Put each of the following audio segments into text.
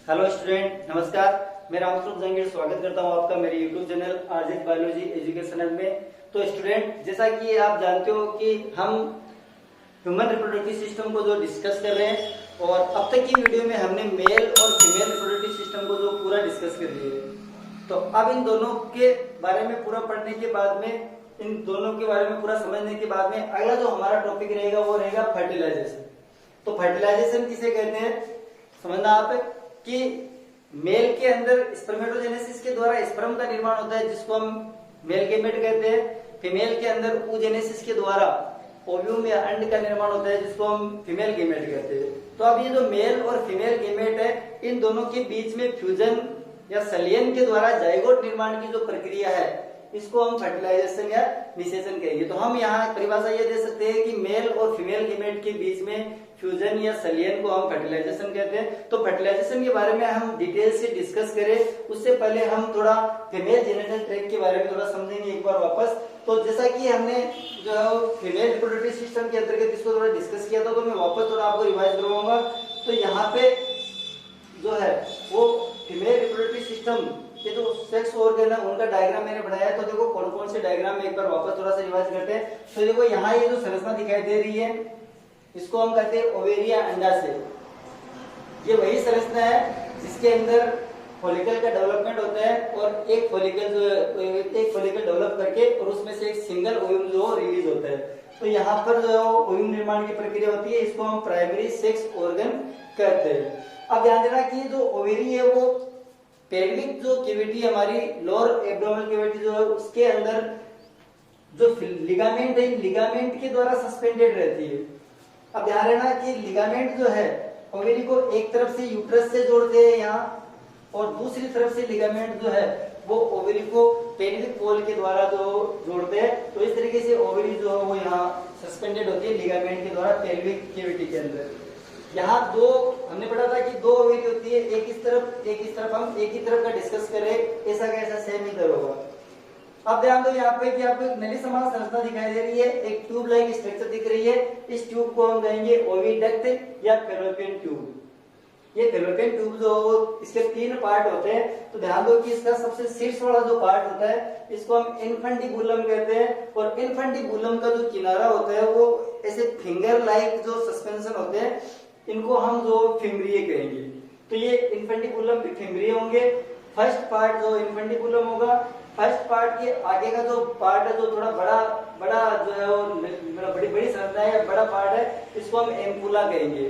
Hello student, नमस्कार। मैं रामस्वरूप जहांगीर स्वागत करता हूं आपका मेरे YouTube channel RZ biology educational में। तो स्टूडेंट, जैसा कि आप जानते हो कि हम ह्यूमन रिप्रोडक्टिव सिस्टम को जो डिस्कस कर रहे हैं और अब तक की वीडियो में हमने मेल और फीमेल रिप्रोडक्टिव सिस्टम को जो पूरा डिस्कस कर लिए। तो अब इन दोनों के बारे में पूरा पढ़ने के बाद में, इन दोनों के बारे में पूरा समझने के बाद में अगला जो हमारा टॉपिक रहेगा वो रहेगा फर्टिलाइजेशन। तो फर्टिलाइजेशन किसे कहते हैं समझना आप कि मेल के अंदर स्पर्मेटोजेनेसिस के द्वारा स्पर्म का निर्माण होता है जिसको हम मेल गेमेट कहते हैं। फीमेल के अंदर oogenesis के द्वारा ओव्यूम या अंड का निर्माण होता है जिसको हम फीमेल गेमेट कहते हैं। तो अब ये जो मेल और फीमेल गेमेट है, इन दोनों के बीच में फ्यूजन या संलयन के द्वारा जाइगोट निर्माण की जो प्रक्रिया है इसको हम फर्टिलाइजेशन या निषेचन कहेंगे। तो हम यहाँ परिभाषा ये दे सकते हैं कि मेल और फीमेल गेमेट के बीच में फ्यूजन या संलयन को हम फर्टिलाइजेशन कहते हैं। तो फर्टिलाइजेशन के बारे में हम डिटेल से डिस्कस करें उससे पहले हम थोड़ा फीमेल जेनिटल ट्रैक्ट के बारे में थोड़ा समझेंगे एक बार वापस। तो जैसा कि हमने जो फीमेल रिप्रोडक्टिव सिस्टम के अंतर्गत इसको थोड़ा डिस्कस किया था, तो मैं वापस थोड़ा आपको रिवाइज करवाऊंगा। तो यहाँ पे जो है वो फीमेल रिप्रोडक्टिव सिस्टम ये जो सेक्स ऑर्गन है उनका डायग्राम मैंने बनाया है। तो देखो कौन कौन से डायग्राम में एक बार वापस थोड़ा सा रिवाइज करते हैं। तो देखो यहाँ ये जो संरचना दिखाई दे रही है इसको हम कहते हैं ओवेरिया अंडाशय। ये वही संरचना है जिसके अंदर फॉलिकल का डेवलपमेंट होता है और एक फॉलिकल डेवलप करके और उसमें से एक सिंगल ओव्यूम जो रिलीज होता है। तो यहाँ पर जो ओव्यूम निर्माण की प्रक्रिया होती है इसको हम प्राइमरी सेक्स ऑर्गन कहते हैं। अब ध्यान देना कि जो ओवेरी है वो पेल्विक जो कैविटी हमारी लोअर एब्डोमिनल कैविटी जो है उसके अंदर जो लिगामेंट है, लिगामेंट के द्वारा सस्पेंडेड रहती है। अब ध्यान रखना कि लिगामेंट जो है ओवेरी को एक तरफ से यूट्रस से जोड़ते हैं यहाँ और दूसरी तरफ से लिगामेंट जो है वो ओवेरी को पेल्विक वॉल के द्वारा जो जोड़ते हैं। तो इस तरीके से ओवेरी जो है वो यहाँ सस्पेंडेड होती है लिगामेंट के द्वारा पेल्विक कैविटी के अंदर। यहाँ दो हमने पढ़ा था कि दो ओवेरी होती है, एक इस तरफ हम एक ही तरफ का डिस्कस करें, ऐसा कैसा सेम इधर होगा। अब ध्यान दो यहाँ पे कि आपको एक नली समान संरचना दिखाई दे रही है, एक ट्यूब लाइक स्ट्रक्चर दिख रही है। इस ट्यूब को हम कहेंगे ओविडक्ट या फेलोपियन ट्यूब। ये फेलोपियन ट्यूब जो इसके तीन पार्ट होते हैं। तो ध्यान दो कि इसका सबसे शीर्ष वाला जो पार्ट होता है इसको हम इनफंडिबुलम कहते हैं और इनफंडिबुलम का जो किनारा होता है वो ऐसे फिंगर लाइक जो सस्पेंशन होते हैं इनको हम जो फिम्ब्रिये कहेंगे। तो ये इनफंडिबुलम के फिम्ब्रिये होंगे। फर्स्ट पार्ट जो इनफंडिबुलम होगा, फर्स्ट पार्ट के आगे का जो पार्ट है जो थोड़ा बड़ा जो है वो बड़ी संरचना है, बड़ा पार्ट है, इसको हम एम्पुला कहेंगे।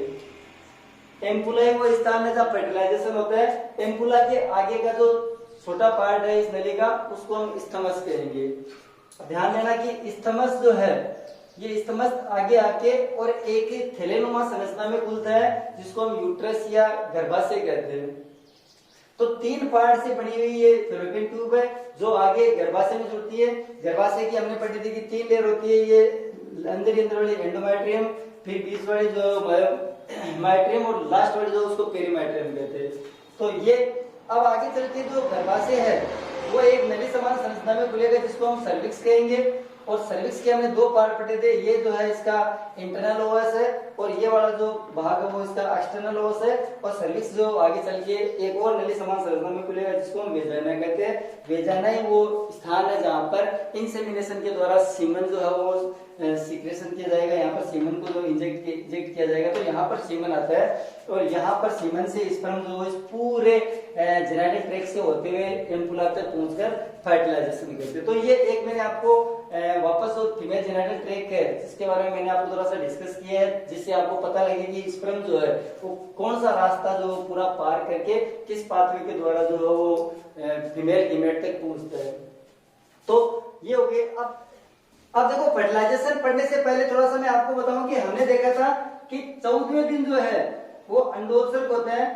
एम्पुला ही वो स्थान है जहाँ फर्टिलाइजेशन होता है। एम्पुला के आगे का जो छोटा पार्ट है इस नली का उसको हम स्थमस कहेंगे। ध्यान देना कि स्थमस जो है ये स्थमस आगे आके और एक थैलेनुमा संरचना में खुलता है जिसको हम यूट्रस या गर्भाशय कहते हैं। तो तीन पार्ट से बनी हुई ये फेलोपियन ट्यूब है जो आगे गर्भाशय में जुड़ती है। गर्भाशय की हमने पढ़ी थी कि तीन लेयर होती है, ये अंदर वाली एंडोमेट्रियम, फिर बीच वाली जो माइट्रियम और लास्ट वाली जो उसको पेरीमाइट्रियम कहते हैं। तो ये अब आगे चल के जो गर्भाशय है वो एक नली समान संरचना में खुलेगा जिसको हम सर्विक्स कहेंगे। और सर्विक्स के हमने दो पार्ट पढ़े थे, ये जो है इसका इंटरनल ओवस है और ये वाला जो भाग है वो इसका एक्सटर्नल ओवस है। और सर्विक्स जो आगे चल के एक और नली समान संरचना में खुलेगा जिसको हम वेजाइना कहते हैं। वेजाइना ही वो स्थान है जहाँ पर इंसेमिनेशन के द्वारा सीमन जो है वो सीक्रेशन किया जाएगा। यहाँ पर सीमन को जो इंजेक्ट किया जाएगा तो यहाँ पर सीमन आता है और यहाँ पर सीमन से स्पर्म जो इस पूरे जेनेटिक ट्रैक्ट से होते हुए एम्पुला तक पहुंचकर फर्टिलाइजेशन करते हैं। तो ये एक मैंने आपको वापस वो फीमेल जेनेटिक ट्रैक्ट है जिसके बारे में मैंने आपको थोड़ा सा डिस्कस किया है जिससे आपको पता लगे कि स्पर्म जो है वो कौन सा रास्ता जो पूरा पार करके किस पाथवे के द्वारा जो है वो फीमेल गैमेट तक पहुंचता है। तो ये हो गया। अब देखो फर्टिलाइजेशन पढ़ने से पहले थोड़ा सा मैं आपको बताऊं कि हमने देखा था कि 14वें दिन जो है वो अंडोत्सर्ग होता है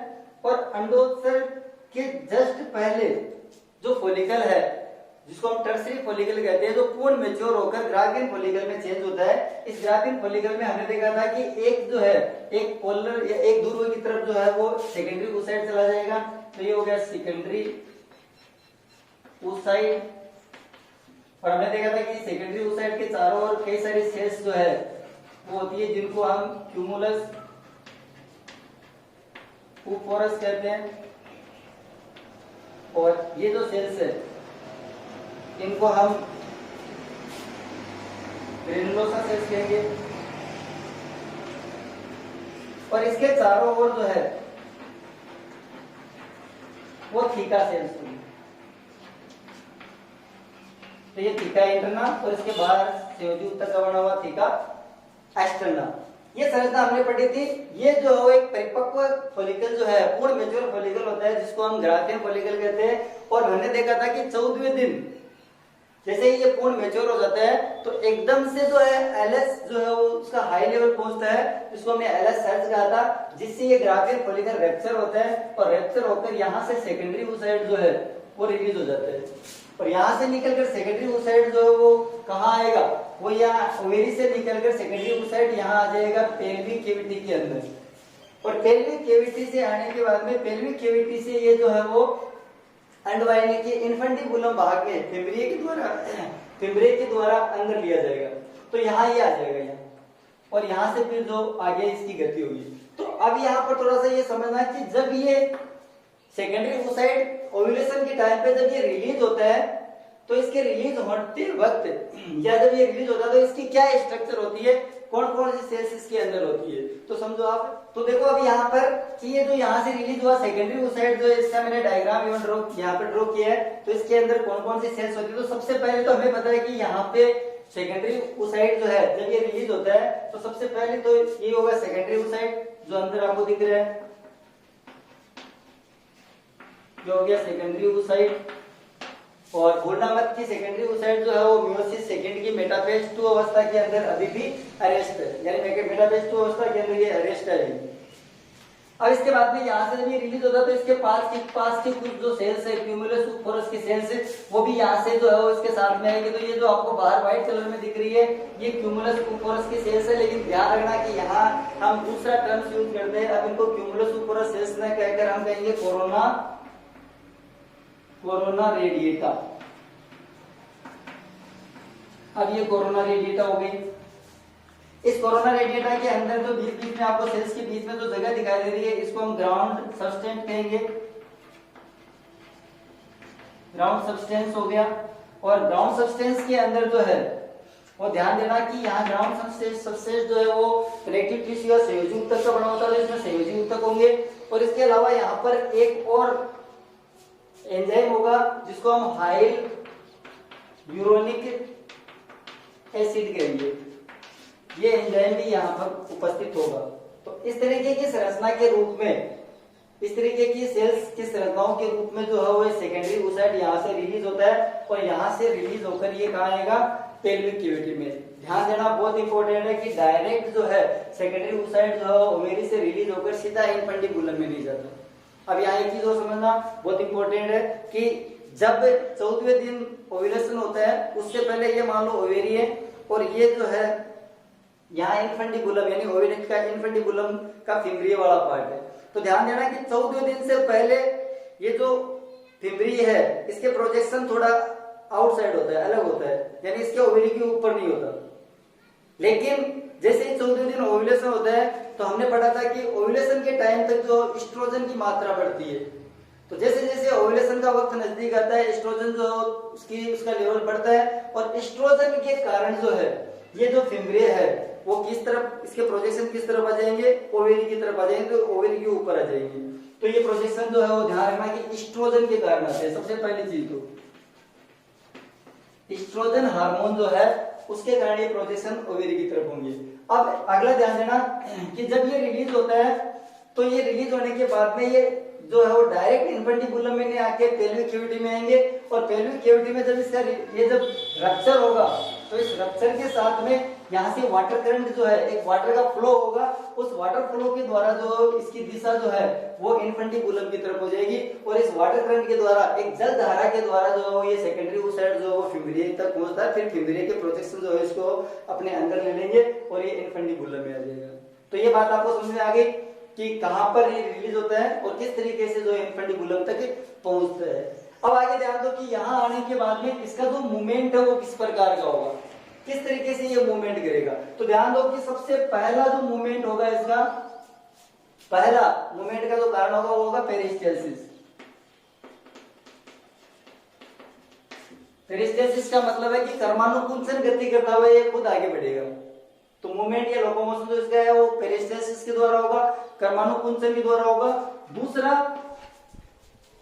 और अंडोत्सर्ग के जस्ट पहले जो फॉलिकल है जिसको हम टर्सरी फॉलिकल कहते हैं जो पूर्ण मैच्योर होकर ग्राफिन फॉलिकल में चेंज होता है। इस ग्राफिन फॉलिकल में हमने देखा था कि एक जो है एक पोलर या एक ध्रुव की तरफ जो है वो सेकेंडरी oocyte चला जाएगा। तो ये हो गया सेकेंडरी oocyte। और हमने देखा था कि सेकेंडरी oocyte के चारों ओर कई सारी सेल्स जो है वो होती है जिनको हम क्यूमुलस उपोरस कहते हैं। और ये जो सेल्स है इनको हम ग्रेनुलोसा सेल्स कहेंगे। और इसके चारों ओर जो है वो थीका सेल्स होंगे। तो ये थीका इंटरना और इसके बाहर संयोजी ऊतक का बना हुआ थीका एक्सटर्ना। ये संरचना हमने पढ़ी थी। ये जो एक परिपक्व फॉलिकल जो है, पूर्ण मैच्योर फॉलिकल होता है जिसको हम ग्राफियन फॉलिकल कहते हैं। और हमने देखा था कि 14वें दिन जैसे ही ये पूर्ण मैच्योर हो जाता है तो एकदम से जो है एलएस जो है वो उसका हाई लेवल पहुंचता है, जिसको हमने एलएस सर्ज कहा था, जिससे ये ग्राफियन फॉलिकल रैप्चर होता है। और रैप्चर होकर यहाँ से सेकेंडरी oocyte जो है वो रिलीज हो जाता है। और यहाँ से निकलकर सेकेंडरी oocyte जो है वो कहाँ आएगा, वो यहाँ ओवेरी से निकलकर सेकेंडरी oocyte यहाँ आ जाएगा पेल्विक कैविटी के अंदर। और पेल्विक कैविटी से आने के बाद में पेल्विक कैविटी से ये जो है वो अंडवाहिनी के इन्फेंटिबुलम भाग में फिम्ब्रे के द्वारा अंदर लिया जाएगा। तो यहाँ ये आ जाएगा यहाँ, और यहाँ से फिर जो आगे इसकी गति होगी। तो अब यहाँ पर थोड़ा सा ये समझना है कि जब ये सेकेंडरी oocyte ओव्यूलेशन के टाइम पे जब ये रिलीज होता है तो इसके रिलीज होते वक्त या जब ये रिलीज होता है तो इसकी क्या स्ट्रक्चर होती है, कौन कौन सी सेल्स इसके अंदर होती है। तो समझो आप, तो देखो अब यहाँ पर कि ये जो यहाँ से रिलीज हुआ सेकेंडरी oocyte जो है, इसका मैंने डायग्राम यहाँ पे ड्रॉ किया है। तो इसके अंदर कौन कौन सी सेल्स होती है। तो सबसे पहले तो हमें पता है कि यहाँ पे सेकेंडरी oocyte जो है जब ये रिलीज होता है तो सबसे पहले तो ये होगा सेकेंडरी oocyte जो अंदर आपको दिख रहा है, जो हो गया सेकेंडरी oocyte। और भूलना मत कि सेकेंडरी oocyte जो है वो मियोसिस सेकंड की मेटाफेज 2 अवस्था के अंदर अभी भी अरेस्ट है, यानी मेटाफेज 2 अवस्था के अंदर ये अरेस्ट है। अब इसके बाद में यहाँ से जब ये रिलीज होता है तो इसके पास की कुछ जो सेल्स है क्यूमुलस उपोरस की सेल्स है वो भी यहाँ से जो है वो इसके साथ में आएगी। तो ये जो आपको बाहर व्हाइट कलर में दिख रही है ये क्यूमुलस उपोरस की सेल्स है। लेकिन ध्यान रखना कि यहाँ हम दूसरा टर्म्स यूज करते हैं। अब इनको क्यूमुलस उपोरस सेल्स न कहकर हम कहेंगे कोरोना रेडिएटा। अब ये कोरोना रेडिएटा हो गई। इस कोरोना रेडिएटा के अंदर जो बीच बीच में आपको सेल्स के बीच में जो जगह दिखाई दे रही है इसको हम ग्राउंड सब्सटेंस कहेंगे। ग्राउंड सब्सटेंस हो गया। और ग्राउंड सब्सटेंस के अंदर जो है वो ध्यान देना कि यहाँ ग्राउंड सब्सटेंस जो है वो कनेक्टिव टिश्यू या संयोजी ऊतक का बना होता है, इसमें संयोजी ऊतक होंगे। और इसके अलावा यहाँ पर एक और एंजाइम होगा जिसको हम हाइल यूरोनिक एसिड कहेंगे। ये एंजाइम भी यहाँ पर उपस्थित होगा। तो इस तरीके की संरचना के रूप में, इस तरीके की सेल्स की संरचनाओं के रूप में जो है वो सेकेंडरी oocyte यहाँ से रिलीज होता है और यहाँ से रिलीज होकर ये कहाँ आएगा, पेल्विक कैविटी में। ध्यान देना बहुत इंपॉर्टेंट है कि डायरेक्ट जो है सेकेंडरी oocyte जो है ओवेरी से रिलीज होकर सीधा इन्फेंटिबुलम में नहीं जाता। अब यहाँ एक चीज और समझना बहुत इंपॉर्टेंट है कि जब 14वें दिन ओव्यूलेशन होता है उससे पहले ये मान लो ओवेरी है और ये जो है यहाँ इन्फेंटिबुलम यानी ओवेरी का इन्फेंटिबुलम का फिम्ब्री वाला पार्ट है। तो ध्यान देना कि 14वें दिन से पहले ये जो फिम्ब्री है इसके प्रोजेक्शन थोड़ा आउटसाइड होता है, अलग होता है, यानी इसके ओवेरी के ऊपर नहीं होता। लेकिन जैसे ही 14वें दिन ओव्यूलेशन होता है तो हमने पढ़ा था कि ओव्यूलेशन के टाइम तक जो एस्ट्रोजन की मात्रा बढ़ती है। तो जैसे जैसे ओव्यूलेशन का वक्त नजदीक आता है एस्ट्रोजन जो उसका लेवल बढ़ता है और एस्ट्रोजन के कारण जो है ये जो फिम्ब्रे है वो किस तरफ, इसके प्रोजेक्शन किस तरफ आ जाएंगे, ओवेरी की तरफ आ जाएंगे, तो ओवेरी के ऊपर आ जाएंगे। तो ये प्रोजेक्शन जो है वो ध्यान रखना कि एस्ट्रोजन के कारण आते हैं। सबसे पहली चीज तो एस्ट्रोजन हार्मोन जो है उसके कारण ये प्रोजेक्शन ओवेरी की तरफ होंगे। अब अगला ध्यान देना कि जब ये रिलीज होता है तो ये रिलीज होने के बाद में ये जो है वो डायरेक्ट इन्फेंटिबुलम में नहीं आके पेल्विक कैविटी में आएंगे और पेल्विक कैविटी में जब इसका ये जब रप्चर होगा तो इस रप्चर के साथ में यहाँ से वाटर करंट जो है, एक वाटर का फ्लो होगा, उस वाटर फ्लो के द्वारा जो इसकी दिशा जो है वो इन्फेंटिबुलम की तरफ हो जाएगी और इस वाटर करंट के द्वारा, एक जल धारा के द्वारा जो ये सेकेंडरी oocyte जो वो फिम्ब्रे तक पहुंचता है। फिर फिम्ब्रे के प्रोजेक्शन जो है इसको अपने अंदर ले लेंगे और ये इन्फेंटिबुलम में आ जाएगा। तो ये बात आपको समझ में आ गई कि कहां पर ये रिलीज होता है और किस तरीके से जो इन्फेंटिबुलम तक पहुंचता है। अब आगे ध्यान दो कि यहाँ आने के बाद में इसका जो मूवमेंट है वो किस प्रकार का होगा, किस तरीके से ये मूवमेंट करेगा। तो ध्यान दो कि सबसे पहला जो मूवमेंट होगा इसका पहला मूवमेंट का जो कारण होगा वो होगा पेरिस्टेल्सिस। पेरिस्टेल्सिस का मतलब है कि कर्मानुकुंचन गति करता हुआ ये खुद आगे बढ़ेगा। तो मूवमेंट या लोकोमोशन जो इसका है वो पेरिस्टेल्सिस के द्वारा होगा, कर्मानुकुंचन के द्वारा होगा। दूसरा,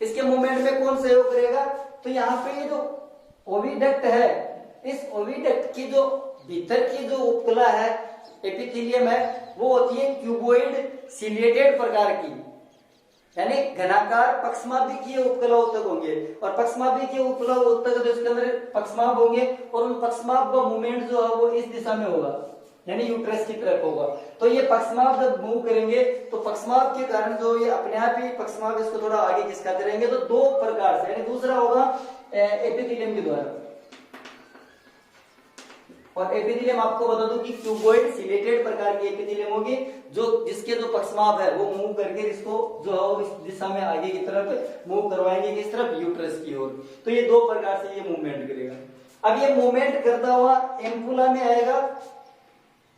इसके मूवमेंट में कौन सहयोग करेगा? तो यहाँ पे ये जो ओविडक्ट है, इस ओविडक्ट की जो भीतर की जो उपकला है, एपिथेलियम है, वो होती है क्यूबोइड सिलिएटेड प्रकार की, यानी घनाकार पक्षमाभिकीय उपकला उत्तक होंगे। और पक्षमाभिकीय उपकला उत्तक तो इसके अंदर पक्षमाभ होंगे और उन पक्षमाभ का मूवमेंट जो है वो इस दिशा में होगा, यानी यूट्रस की तरफ होगा। तो ये पक्षमाभ जब मूव करेंगे तो पक्षमाभ के कारण जो ये अपने आप ही पक्षमाभ इसको थोड़ा आगे खिसकाते रहेंगे। तो दो प्रकार से, यानी दूसरा होगा एपिथेलियम के द्वारा। और एपिथेलियम आपको बता दूं कि क्यूबॉइड सिलेटेड प्रकार की एपिथेलियम होगी, जो जिसके जो पक्षमाभ है वो मूव करके इसको जो है वो इस दिशा में आगे की तरफ मूव करवाएंगे, किस तरफ? यूट्रस की ओर। तो ये दो प्रकार से ये मूवमेंट करेगा। अब ये मूवमेंट करता हुआ एम्पुला में आएगा,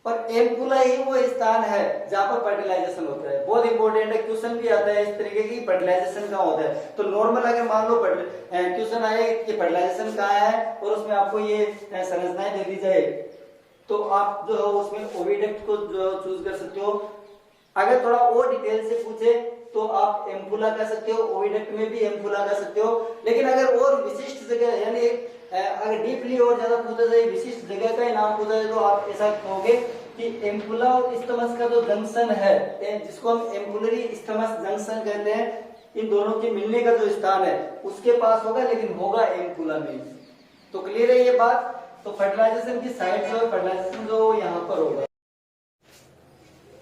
और एम्पुला ही वो स्थान है जहां पर फर्टिलाइजेशन होता है। बहुत इंपॉर्टेंट है, क्वेश्चन भी आता है इस तरीके की, फर्टिलाइजेशन कहाँ होता है। तो नॉर्मल अगर मान लो क्वेश्चन आए कि फर्टिलाइजेशन कहाँ है और उसमें आपको ये संरचनाएं दे दी जाए, तो आप जो है उसमें ओविडक्ट को जो चूज कर सकते हो। अगर थोड़ा और डिटेल से पूछे तो आप एम्पुला कर सकते हो, ओविडक्ट में भी एम्पुला कर सकते हो। लेकिन अगर और विशिष्ट जगह, यानी अगर डीपली और ज्यादा पूछा जाए, विशिष्ट जगह का नाम पूछा जाए, तो आप ऐसा कहोगे कि एम्पुला और इस्थमस का जो जंक्शन है, जिसको हम एम्पुलरी इस्थमस जंक्शन कहते हैं, इन दोनों के मिलने का जो स्थान है उसके पास होगा, लेकिन होगा एम्पुला में। तो क्लियर है ये बात। तो फर्टिलाइजेशन की साइट जो है, फर्टिलाइजेशन जो यहाँ पर होगा।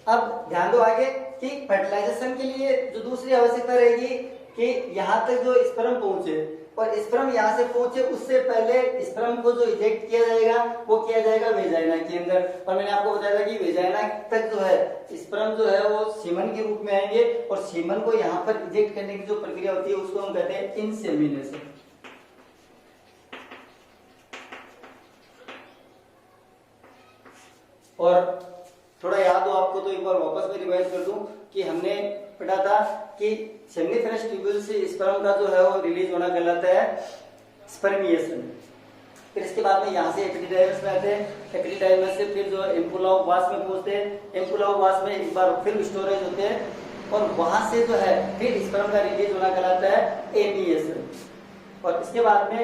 अब ध्यान दो आगे कि फर्टिलाइजेशन के लिए जो दूसरी आवश्यकता रहेगी कि यहाँ तक जो स्पर्म पहुंचे, और स्पर्म यहाँ से पहुंचे उससे पहले स्पर्म को जो इजेक्ट किया जाएगा वो किया जाएगा वेजाइना के अंदर। और मैंने आपको बताया था कि वेजाइना तक जो है स्पर्म जो है वो सीमन के रूप में आएंगे, और सीमन को यहाँ पर इजेक्ट करने की जो प्रक्रिया होती है उसको हम कहते हैं इंसेमिनेशन। और थोड़ा याद हो आपको तो एक बार वापस में रिवाइज कर दूं कि हमने पढ़ा था कि सेमिनिफेरस ट्यूब्यूल से स्पर्म का जो है वो रिलीज होना कहलाता है स्पर्मिएशन। फिर इसके बाद में यहाँ से एपिडिडाइमस में आते हैं, एपिडिडाइमस से फिर जो एम्पुला ऑफ वास में पहुंचते हैं, एम्पुला ऑफ वास में एक बार फिर स्टोरेज होते हैं, और वहां से जो है फिर स्पर्म का रिलीज होना कहलाता है एमिएशन। और इसके बाद में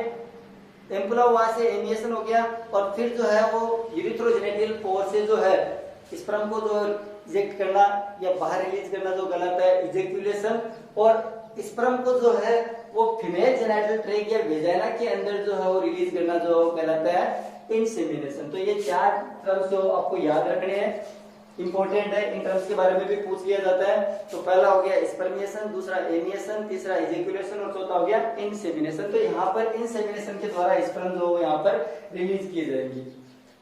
एम्पुला ऑफ वास से एमिएशन हो गया, और फिर जो है वो यूरिथ्रोजेनिटल पोर से जो है स्पर्म को जो इजेक्ट करना या बाहर रिलीज करना जो कहलाता है इजेक्यूलेशन। और स्पर्म को जो है वो फीमेल जेनिटल ट्रैक्ट या वेजाइना के अंदर जो है वो रिलीज करना जो कहलाता है इंसेमिनेशन। तो ये चार टर्म्स जो आपको याद रखने हैं, इंपॉर्टेंट है। इन टर्म्स के बारे में भी पूछ लिया जाता है। तो पहला हो गया स्पर्मिएशन, दूसरा एमिएशन, तीसरा इजेक्यूलेशन, और चौथा हो गया इंसेमिनेशन। तो यहाँ पर इंसेमिनेशन के द्वारा स्पर्म जो यहाँ पर रिलीज किए जाएंगे।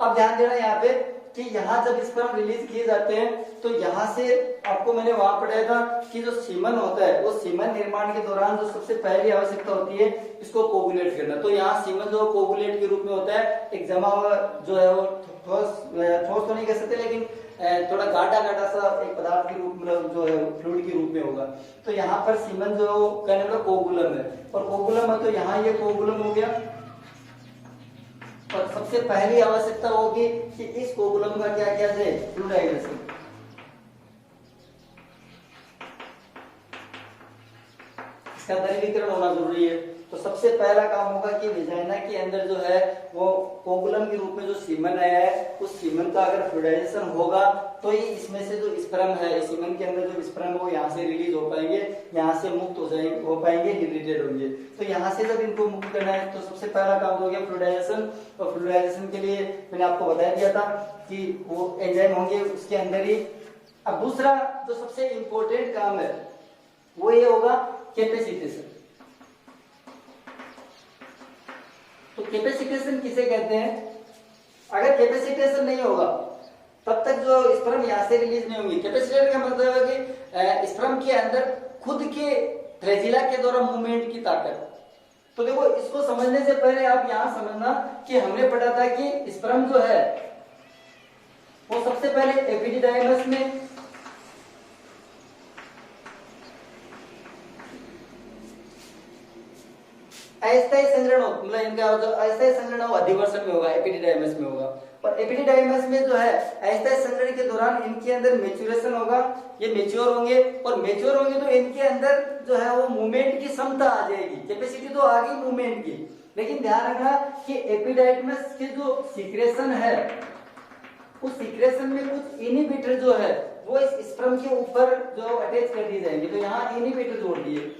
अब ध्यान देना यहाँ पे कि यहाँ जब स्पर्म रिलीज किए जाते हैं तो यहाँ से आपको मैंने वहां पढ़ाया था कि जो सीमन होता है वो सीमन निर्माण के दौरान जो सबसे पहली आवश्यकता होती है इसको कोगुलेट करना। तो यहाँ सीमन जो कोगुलेट के रूप में होता है, एक जमा हुआ जो है वो ठोस तो नहीं कह सकते, लेकिन थोड़ा गाढ़ा गाढ़ा सा एक पदार्थ के रूप में जो है फ्लूइड के रूप में होगा। तो यहाँ पर सीमन जो कहने वाला कोगुलम है, और कोगुलम है तो यहाँ ये कोगुलम हो गया। और सबसे पहली आवश्यकता होगी कि इस कोगुलम का क्या किया जाए, फ्लूइडाइजेशन। इसका द्रवीकरण होना जरूरी है। तो सबसे पहला काम होगा कि वेजाइना के अंदर जो है वो कोगुलम के रूप में जो सीमन आया है उस सीमन का अगर फ्लूइडाइजेशन होगा तो ही इसमें से जो स्पर्म है, सीमन के अंदर जो स्पर्म है वो यहाँ से रिलीज हो पाएंगे, यहाँ से मुक्त हो पाएंगे, लिबरेटेड होंगे। तो यहाँ से जब इनको मुक्त करना है तो सबसे पहला काम हो गया फ्लूइडाइजेशन। और फ्लूइडाइजेशन के लिए मैंने आपको बता दिया था कि वो एंजाइम होंगे उसके अंदर ही। अब दूसरा जो सबसे इंपॉर्टेंट काम है वो ये होगा कैपेसिटेशन। तो कैपेसिटेशन किसे कहते हैं? अगर कैपेसिटेशन नहीं होगा तब तक जो स्पर्म यहाँ से रिलीज नहीं होंगे। कैपेसिटेशन का मतलब है कि स्पर्म के अंदर खुद के फ्लैजिला के द्वारा मूवमेंट की ताकत। तो देखो, इसको समझने से पहले आप यहाँ समझना कि हमने पढ़ा था कि स्पर्म जो है वो सबसे पहले एपिडिडाइमस में अस्थायी संचरण मतलब इनका जो अस्थायी संचरण वो अधिवर्षण में होगा, एपिडिडाइमस में होगा। और एपिडिडाइमस में जो है अस्थायी संचरण के दौरान इनके अंदर मेच्योरेशन होगा, ये मेच्योर होंगे, और मेच्योर होंगे तो इनके अंदर जो है वो मूवमेंट की क्षमता आ जाएगी, कैपेसिटी तो आ गई मूवमेंट की। लेकिन ध्यान रखना कि एपिडाइडमस के जो सीक्रेशन है उस सीक्रेशन में कुछ इनहिबिटर जो है वो इस स्पर्म के ऊपर जो अटैच कर दिए जाएंगे, तो यहाँ इनहिबिटर जोड़ दिए।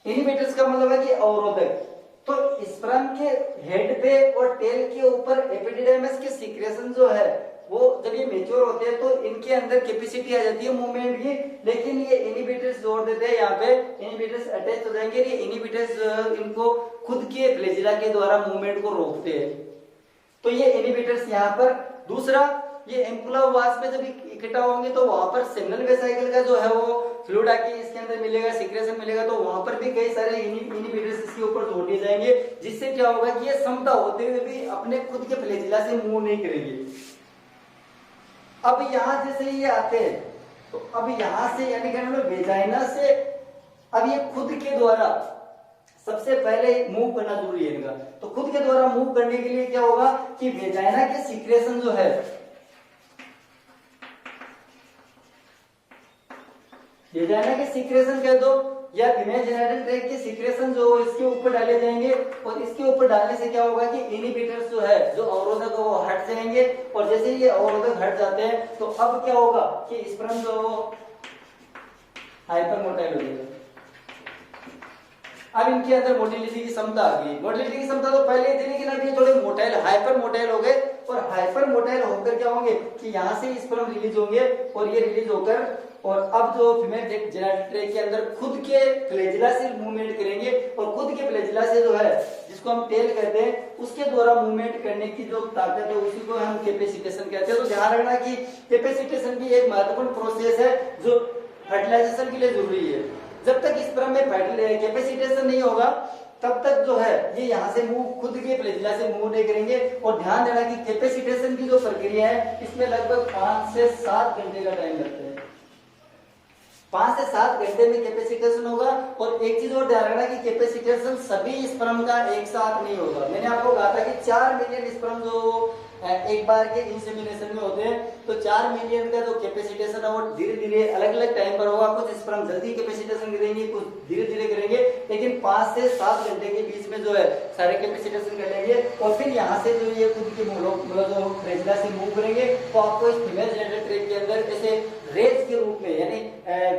इनहिबिटर्स का मतलब है कि अवरोधक। तो स्पर्म के हेड पे और टेल के ऊपर एपिडिडाइमस के सीक्रेशन जो है वो जब ये मेच्योर होते हैं तो इनके अंदर कैपेसिटी आ जाती है मूवमेंट की, लेकिन ये इनहिबिटर्स जोड़ देते हैं, यहाँ पे इनहिबिटर्स अटैच हो जाएंगे। ये इनहिबिटर्स इनको खुद के फ्लैजिला के द्वारा मूवमेंट को रोकते हैं, तो ये इनहिबिटर्स यहाँ पर। दूसरा, ये एम्पुला वास में जब इकट्ठा होंगे तो वहां पर सेमिनल वेसिकल का जो है वो फ्लूइड आके इसके अंदर मिलेगा, सीक्रेशन मिलेगा, तो वहां पर भी कई सारे इनहिबिटर्स इसके ऊपर जोड़ दिए जाएंगे, जिससे क्या होगा कि ये क्षमता होते हुए भी अपने खुद के फ्लैजिला से मूव नहीं करेंगे। अब यहां जैसे ये आते हैं तो अब यहां से यानी कि वेजाइना से अब ये खुद के द्वारा सबसे पहले मूव करना जरूरी है इनका। तो खुद के द्वारा मूव करने के लिए क्या होगा कि वेजाइना के सीक्रेशन जो है, वेजाइना के सीक्रेशन कह दो या फीमेल जेनिटल ट्रैक्ट के सीक्रेशन जो इसके ऊपर डाले जाएंगे, और इसके ऊपर डालने से क्या होगा कि इनहिबिटर्स जो है जो अवरोधक है वो हट जाएंगे, और जैसे ये अवरोधक हट जाते हैं तो अब क्या होगा कि स्पर्म जो हाइपर मोटाइल हो जाएगा। अब इनके अंदर मोटिलिटी की क्षमता आ गई। मोटिलिटी की क्षमता तो पहले थी, लेकिन अब ये थोड़े मोटाइल हाइपर मोटाइल हो गए, और हाइपर मोटाइल होकर क्या होंगे कि यहाँ से स्पर्म रिलीज होंगे, और ये रिलीज होकर और अब जो फीमेल जेनिटल ट्रैक्ट के अंदर खुद के फ्लैजिला से मूवमेंट करेंगे, और खुद के फ्लैजिला से जो है जिसको हम टेल कहते हैं उसके द्वारा मूवमेंट करने की जो ताकत है उसी को हम कैपेसिटेशन कहते हैं। तो ध्यान रखना कि कैपेसिटेशन भी एक महत्वपूर्ण प्रोसेस है जो फर्टिलाइजेशन के लिए जरूरी है। जब तक स्पर्म में कैपेसिटेशन नहीं होगा तब तक जो है ये यहाँ से मूव खुद के फ्लैजिला से मूव नहीं करेंगे। और ध्यान देना कि कैपेसिटेशन की जो प्रक्रिया है इसमें लगभग 5 से 7 घंटे का टाइम लगता है। 5 से 7 घंटे में कैपेसिटेशन होगा। और एक चीज और ध्यान रखना कि कैपेसिटेशन सभी स्पर्म का एक साथ नहीं होगा। मैंने आपको कहा था कि 4 मिलियन स्पर्म जो एक बार के इंसेमिनेशन में होते हैं, तो 4 मिलियन का जो कैपेसिटेशन है वो धीरे धीरे अलग अलग टाइम पर होगा। कुछ स्पर्म जल्दी कैपेसिटेशन करेंगे, कुछ धीरे धीरे करेंगे, लेकिन 5 से 7 घंटे के बीच में जो है सारे कैपेसिटेशन कर लेंगे। और फिर यहाँ से जो ये खुद के जो फ्लैजिला से मूव करेंगे तो आपको इस फीमेल जेनिटल ट्रैक्ट के अंदर ऐसे रेज के रूप में यानी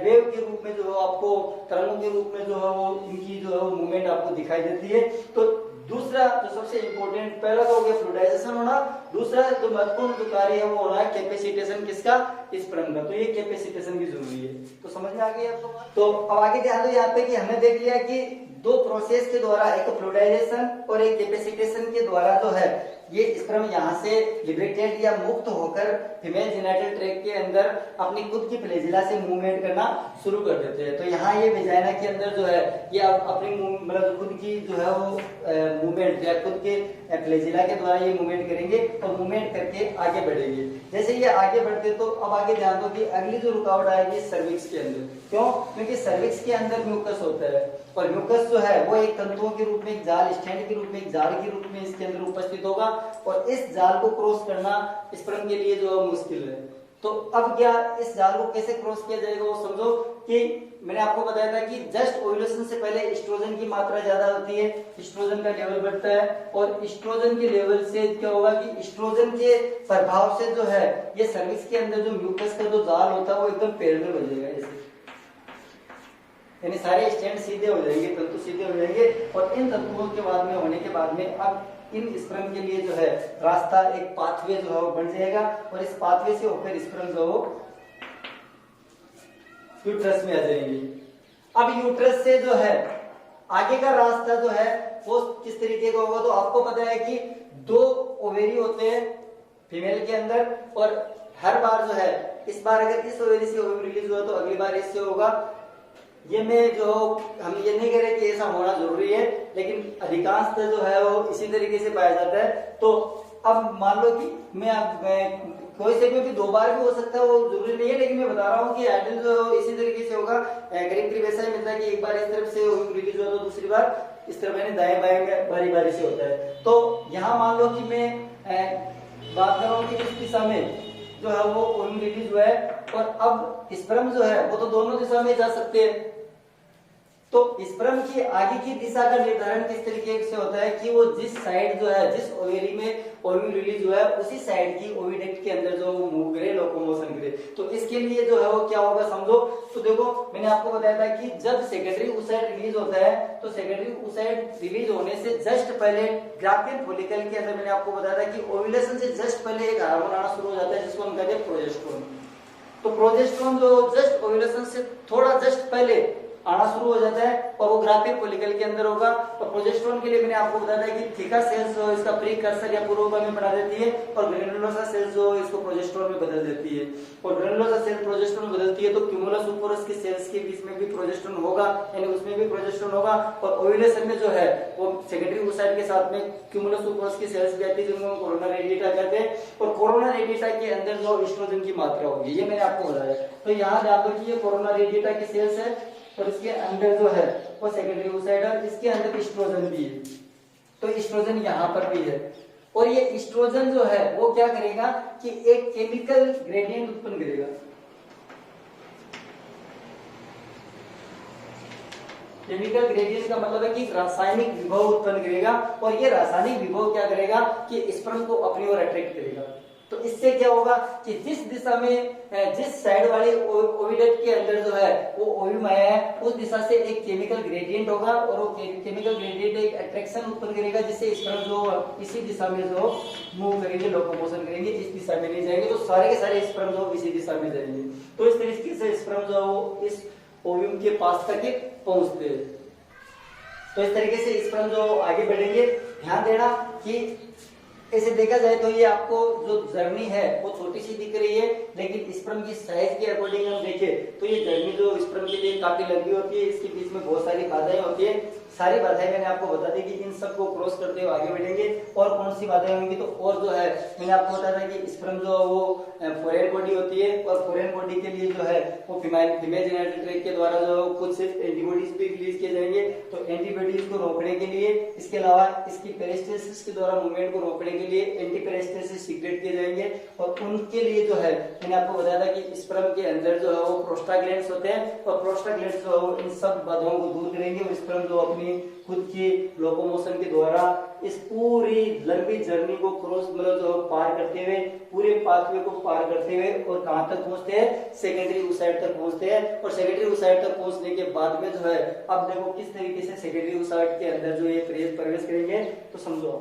वेव के रूप में जो है आपको तरंगों के रूप में जो है वो इनकी जो है वो मूवमेंट आपको दिखाई देती है। तो दूसरा जो सबसे इंपॉर्टेंट, पहला तो हो गया फ्लूइडाइजेशन होना, दूसरा जो महत्वपूर्ण जो कार्य है वो होना है कैपेसिटेशन किसका, स्पर्म का। तो ये कैपेसिटेशन की जरूरी है। तो समझ में आ गई आपको। तो अब आगे ध्यान दो यहाँ पे कि हमने देख लिया कि 2 प्रोसेस के द्वारा, एक फ्लूइडाइजेशन और एक कैपेसिटेशन के द्वारा जो है ये स्पर्म यहाँ से लिबरेटेड या मुक्त होकर फीमेल जेनिटल ट्रैक्ट के अंदर अपनी खुद की फ्लैजिला से मूवमेंट करना शुरू कर देते हैं। तो यहाँ ये वेजाइना के अंदर जो है ये अपनी मतलब खुद की जो है वो मूवमेंट या खुद के फ्लैजिला के द्वारा ये मूवमेंट करेंगे और मूवमेंट करके आगे बढ़ेंगे। जैसे ये आगे बढ़ते तो अब आगे ध्यान दो कि अगली जो रुकावट आएगी सर्विक्स के अंदर। क्यों? क्योंकि सर्विक्स के अंदर म्यूकस होता है, और म्यूकस जो है वो एक तंतुओं के रूप में, एक जाल स्टैंड के रूप में, एक जाल के रूप में इसके अंदर उपस्थित होगा, और इस जाल को क्रॉस करना स्पर्म के लिए जो मुश्किल है। तो अब क्या इस जाल को कैसे क्रॉस किया जाएगा वो समझो कि मैंने आपको बताया था कि जस्ट ओव्यूलेशन से पहले एस्ट्रोजन की मात्रा ज्यादा होती है, एस्ट्रोजन का लेवल बढ़ता है, और एस्ट्रोजन के लेवल से क्या होगा कि एस्ट्रोजन के प्रभाव से जो है ये सर्विक्स के अंदर जो म्यूकस का जो जाल होता है वो एकदम पैरेलल हो जाएगा ऐसे, यानी सारे स्टैंड सीधे हो जाएंगे, तंतु सीधे हो जाएंगे। और इन तंतुओं के बाद में होने के बाद में अब इन स्पर्म के लिए जो है रास्ता, एक पाथवे जो है वो बन जाएगा, और इस पाथवे से होकर स्पर्म जो यूट्रस में आ जाएंगे। अब यूट्रस से जो है आगे का रास्ता जो है वो किस तरीके का होगा, तो आपको पता है कि 2 ओवेरी होते हैं फीमेल के अंदर, और हर बार जो है इस बार अगर इस ओवेरी से ओवरी रिलीज हुआ तो अगली बार इससे होगा। ये में जो हम ये नहीं कह रहे कि ऐसा होना जरूरी है, लेकिन अधिकांश जो है वो इसी तरीके से पाया जाता है। तो अब मान लो कि मैं कोई से भी 2 बार भी हो सकता है, वो जरूरी नहीं है, लेकिन मैं बता रहा हूँ कि आइडियल जो इसी तरीके से होगा, करीब करीब ऐसा ही मिलता है कि एक बार इस तरफ से रिलीज हुआ तो दूसरी बार इस तरफ यानी दाएं बाएं में बारी बारी से होता है। तो यहाँ मान लो कि मैं बात कर रहा हूँ कि इस दिशा में जो है वो ओव्यूम रिलीज हुआ है, और अब स्पर्म जो है वो तो दोनों दिशा में जा सकते हैं। तो स्पर्म की आगे की दिशा का निर्धारण किस तरीके से होता है कि वो जिस साइड जो है, जिस ओवेरी में ओव्यूम रिलीज हुआ है उसी साइड की ओविडक्ट के अंदर जो मूव करे, लोकोमोशन करे। तो इसके लिए जो है वो क्या होगा समझो। तो देखो मैंने आपको बताया था कि जब सेकेंडरी oocyte रिलीज होता है तो सेकेंडरी oocyte रिलीज होने से जस्ट पहले ग्राफिन फॉलिकल के अंदर मैंने आपको बताया था कि ओव्यूलेशन से जस्ट पहले एक हार्मोन आना शुरू हो जाता है जिसको हम कहते हैं प्रोजेस्टेरोन। तो प्रोजेस्टेरोन जो जस्ट ओव्यूलेशन से थोड़ा जस्ट पहले आना शुरू हो जाता है और वो ग्राफिन फॉलिकल के अंदर होगा। और प्रोजेस्टेरोन के लिए मैंने आपको बताया था कि थीका सेल्स जो इसका प्रीकर्सर या पूर्वगामी में बना देती है, और ग्रेनुलोसा सेल्स जो इसको प्रोजेस्टेरोन में बदल देती है। और ग्रेनुलोसा सेल प्रोजेस्टेरोन में बदलती है तो क्यूमुलस सुपोरस की सेल्स के बीच में भी प्रोजेस्टेरोन होगा, यानी उसमें भी प्रोजेस्टेरोन होगा। और ओव्यूलेशन में जो है वो सेकेंडरी oocyte के साथ में क्यूमुलस सुपोरस की सेल्स भी आती है जिनको हम कोरोना रेडिएटा कहते हैं। और कोरोना रेडिएटा के अंदर जो एस्ट्रोजन की मात्रा होगी ये मैंने आपको बताया। तो यहाँ ध्यान दो कि ये कोरोना रेडिएटा की सेल्स है और इसके अंदर जो है वो सेकेंडरी oocyte है, इसके अंदर एस्ट्रोजन भी है। तो एस्ट्रोजन यहाँ पर भी है, और ये एस्ट्रोजन जो है वो क्या करेगा कि एक केमिकल ग्रेडियंट उत्पन्न करेगा। केमिकल ग्रेडियंट का मतलब है कि रासायनिक विभव उत्पन्न करेगा, और ये रासायनिक विभव क्या करेगा कि स्पर्म को अपनी ओर अट्रैक्ट करेगा। तो इससे क्या होगा कि जिस दिशा में, जिस साइड वाले ओविडक्ट के अंदर जो है वो ओव्यूम आया है उस दिशा से एक केमिकल ग्रेडियंट होगा, और वो केमिकल ग्रेडियंट एक अट्रैक्शन उत्पन्न करेगा जिससे स्पर्म जो इसी दिशा में जो मूव करेंगे, लोकोमोशन करेंगे, इस दिशा में नहीं जाएंगे, तो सारे के सारे स्पर्म जो इसी दिशा में जाएंगे। तो इस तरीके से स्पर्म जो है इस ओव्यूम के पास तक पहुंचते हैं। तो इस तरीके से स्पर्म जो आगे बढ़ेंगे। ध्यान देना कि ऐसे देखा जाए तो ये आपको जो जर्नी है वो छोटी सी दिख रही है, लेकिन स्पर्म की साइज के अकॉर्डिंग हम देखें तो ये जर्नी जो स्पर्म के लिए काफी लंबी होती है। इसके बीच में बहुत सारी बाधाएं होती है। सारी बाधाएं मैंने आपको बता दी कि इन सबको क्रॉस करते हुए आगे बढ़ेंगे। और कौन सी बाधाएं होंगी तो और जो है मैंने आपको बताया था कि स्पर्म जो वो फॉरेन बॉडी होती है, और फॉरेन बॉडी के लिए जो है वो फीमेल जेनिटल ट्रैक्ट के द्वारा जो कुछ एंटीबॉडीज भी रिलीज किए जाएंगे। तो एंटीबॉडीज को रोकने के लिए, इसके अलावा इसकी पेरिस्टेसिस के द्वारा मूवमेंट को रोकने के लिए एंटी पेरिस्टेसिस सीक्रेट किए जाएंगे। और उनके लिए जो है मैंने आपको बताया था कि स्पर्म के अंदर जो है वो प्रोस्टाग्लैंड्स होते हैं, और प्रोस्टाग्लैंड्स जो है इन सब बाधाओं को दूर करेंगे, और स्पर्म जो अपनी खुद की लोकोमोशन के द्वारा इस पूरी लंबी जर्नी को क्रॉस मतलब जो पार करते हुए, पूरे पाथवे को पार करते हुए, और कहां तक पहुंचते हैं, सेकेंडरी oocyte तक पहुंचते हैं। और सेकेंडरी oocyte तक पहुंचने के बाद में जो है अब देखो किस तरीके से सेकेंडरी oocyte के अंदर जो ये प्रवेश करेंगे, तो समझो।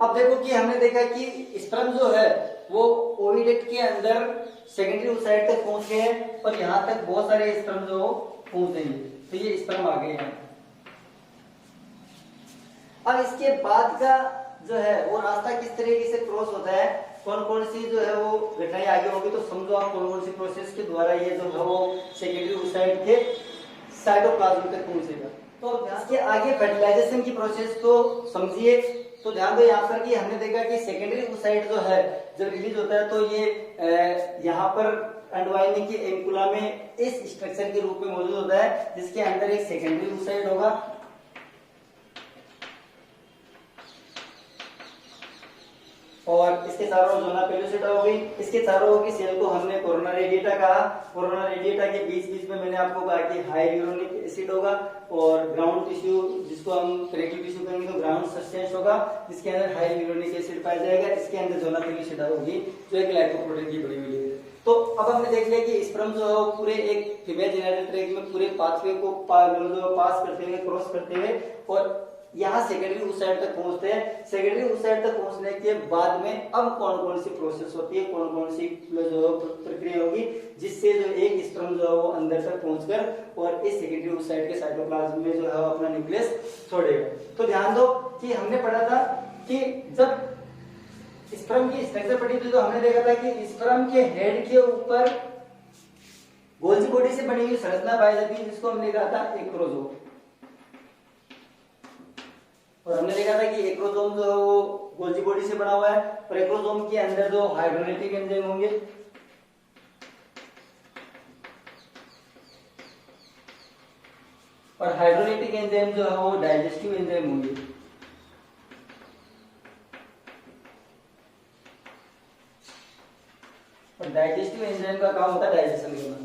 अब देखो कि हमने देखा कि स्पर्म जो है वो ओविडक्ट के अंदर सेकेंडरी oocyte तक पहुंच गए हैं, और यहाँ तक बहुत सारे स्पर्म जो पहुंच जाएंगे। तो ये स्पर्म आ गए हैं। अब इसके बाद का जो है वो रास्ता किस तरीके से क्रॉस होता है, कौन कौन सी जो है वो घटनाएं आगे होगी, तो समझो आप कौन कौन सी प्रोसेस के द्वारा ये जो है वो सेकेंडरी oocyte के साइटोप्लाज्म तक पहुंचेगा। तो इसके आगे फर्टिलाइजेशन की प्रोसेस को समझिए। तो ध्यान दो यहाँ पर कि हमने देखा कि सेकेंडरी oocyte जो है जब रिलीज होता है तो ये यहाँ पर अंडवाहिनी की एंकुला में इस स्ट्रक्चर के रूप में मौजूद होता है, जिसके अंदर एक सेकेंडरी oocyte होगा, और इसके चारों जोना पेलोसिटा हो गई। इसके चारों की सेल को हमने कोरोना रेडिएटा कहा। कोरोना रेडिएटा के बीच बीच में मैंने आपको कहा कि हाई यूरोनिक एसिड होगा, और ग्राउंड टिश्यू जिसको हम कनेक्टिव टिश्यू कहेंगे तो ग्राउंड सब्सटेंस होगा, जिसके अंदर हाई यूरोनिक एसिड पाया जाएगा। इसके अंदर जोना पेलोसिटा होगी जो एक ग्लाइकोप्रोटीन की बनी हुई है। तो अब हमने देख लिया कि स्पर्म जो है वो पूरे एक फीमेल जेनिटल ट्रैक्ट में पूरे पाथवे को पास करते हुए, क्रॉस करते हुए, और यहाँ सेकेंडरी oocyte तक पहुंचते हैं। सेकेंडरी oocyte तक पहुंचने के बाद में अब कौन कौन सी प्रोसेस होती है, कौन कौन सी जो प्रक्रिया होगी, जिससे जो एक स्पर्म जो है वो अंदर तक पहुंचकर और इस सेकेंडरी oocyte के साइटोप्लाज्म में जो है अपना न्यूक्लियस छोड़ेगा। तो ध्यान दो कि हमने पढ़ा था कि जब स्पर्म की स्ट्रक्चर पढ़ी थी तो हमने देखा था कि स्पर्म के हेड के ऊपर गोल्जी बॉडी से बनी हुई संरचना पाई जाती है, जिसको हमने कहा था एक्रोजोम। और हमने देखा था कि एक्रोजोम जो है वो गोल्जी बॉडी से बना हुआ है, और एक्रोसोम के अंदर जो हाइड्रोलाइटिक एंजाइम होंगे, और हाइड्रोलाइटिक एंजाइम जो है वो डाइजेस्टिव एंजाइम होंगे। और डाइजेस्टिव एंजाइम का काम होता है डाइजेशन करना।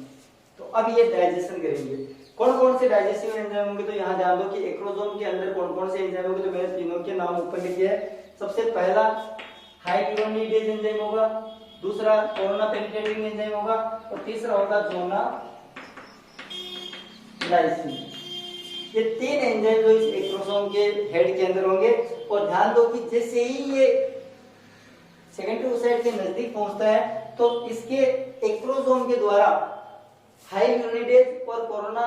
तो अब ये डाइजेशन करेंगे। कौन कौन से डाइजेस्टिव एंजाइम होंगे, तो यहाँ ध्यान दो कि एक्रोसोम के अंदर कौन कौन से एंजाइम होंगे, तो मैंने तीनों के नाम ऊपर लिखे हैं। सबसे पहला हाइड्रोनीडेज एंजाइम होगा, दूसरा कोरोना पेनिट्रेटिंग एंजाइम होगा, और तीसरा होगा जोना लाइसिन। ये तीन एंजाइम जो इस एक्रोसोम के हेड के अंदर होंगे। और ध्यान दो कि जैसे ही ये सेकेंडरी ओसाइट के नजदीक पहुंचता है तो इसके एक्रोसोम के द्वारा हाइड्रोनीडेज और कोरोना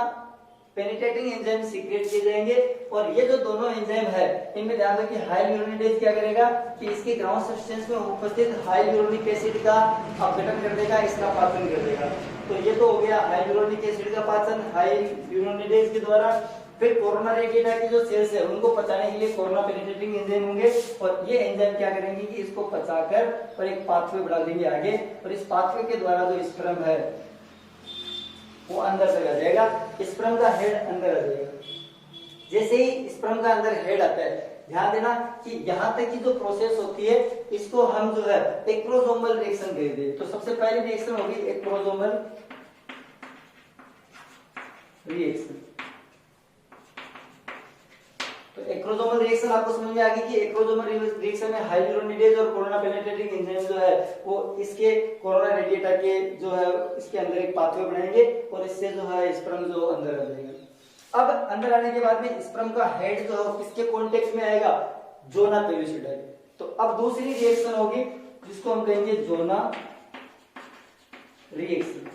पेनिट्रेटिंग एंजाइम सीक्रेट किए जाएंगे। और ये जो दोनों एंजाइम है इनमें ध्यान दो कि हाइड्रोनीडेज क्या करेगा कि इसके ग्राउंड सब्सटेंस में उपस्थित हाइड्रोनिक एसिड का अपघटन कर देगा, इसका पाचन कर देगा। तो ये तो हो गया हाइड्रोनिक एसिड का पाचन हाइड्रोनीडेज के द्वारा। फिर कोरोना रेडिएटा की जो सेल्स है उनको पचाने के लिए कोरोना पेनिट्रेटिंग एंजाइम होंगे, और ये एंजाइम क्या करेंगे कि इसको पचाकर और एक पाथवे बढ़ा देंगे आगे, और इस पाथवे के द्वारा जो स्पर्म है वो अंदर तक आ जाएगा। स्पर्म का हेड अंदर आ जाएगा। जैसे ही स्पर्म का अंदर हेड आता है, ध्यान देना कि यहाँ तक की जो प्रोसेस होती है इसको हम जो है एक्रोसोमल रिएक्शन कहते हैं। तो सबसे पहली रिएक्शन होगी एक्रोसोमल रिएक्शन। तो एक्रोसोमल रिएक्शन आपको समझ में आ गई कि एक्रोसोमल रिएक्शन में हाइड्रोनीडेज और कोरोना पेनिट्रेटिंग एंजाइम जो है वो इसके कोरोना रेडिएटा के जो है इसके अंदर एक पाथवे बनाएंगे, और इससे जो है स्पर्म जो अंदर आ जाएगा। अब अंदर आने के बाद में स्पर्म का हेड जो है किसके कांटेक्ट में आएगा, जोना पेलुसिडाई। तो अब दूसरी रिएक्शन होगी जिसको हम कहेंगे जोना रिएक्शन।